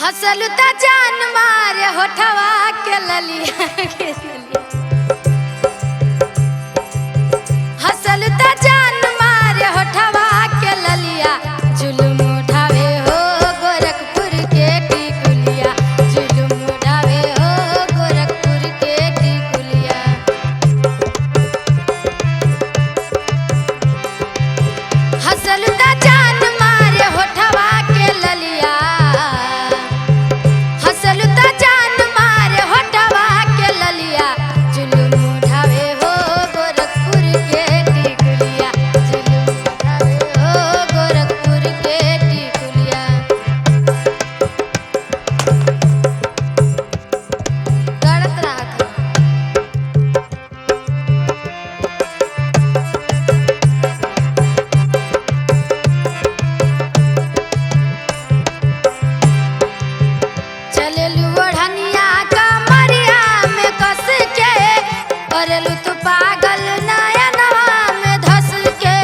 हसल त जान मारे होठवा के ललिया के ललिया। हसल त जान मारे होठवा के ललिया जुलुम उठावे हो गोरखपुर के टिकुलिया। जुलुम उठावे हो गोरखपुर के टिकुलिया। हसल त जान मारे होठवा के ललिया। हसल त जान मारे होठवा के ललिया जुलुम उठावे हो गोरखपुर के टिकुलिया। जुलुम उठावे हो गोरखपुर के टिकुलिया। गड़त रहत है। चलेलू ओढ़निया कमरिया में कस के करेलू तू पागल नयनवा में धस के।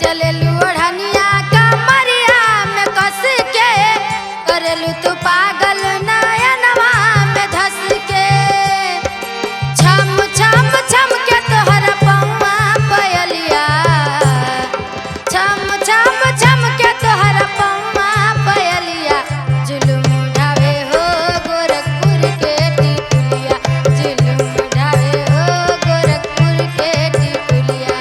चलेलू ओढ़निया कमरिया में कस के करेलू तू पागल नयनवा में धस के। छम छम छम के तोहर पौआ पयलिया। छम छम छम के तोहर पौआ पयलिया जुलुम उठावे हो गोरखपुर के टिकुलिया। जुलुम उठावे हो गोरखपुर के टिकुलिया।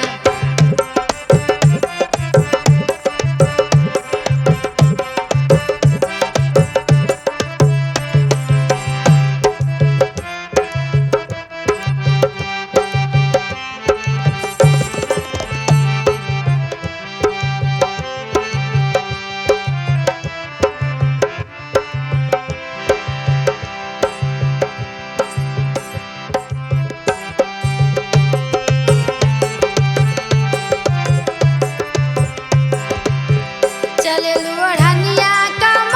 चलेलू ओढ़निया कम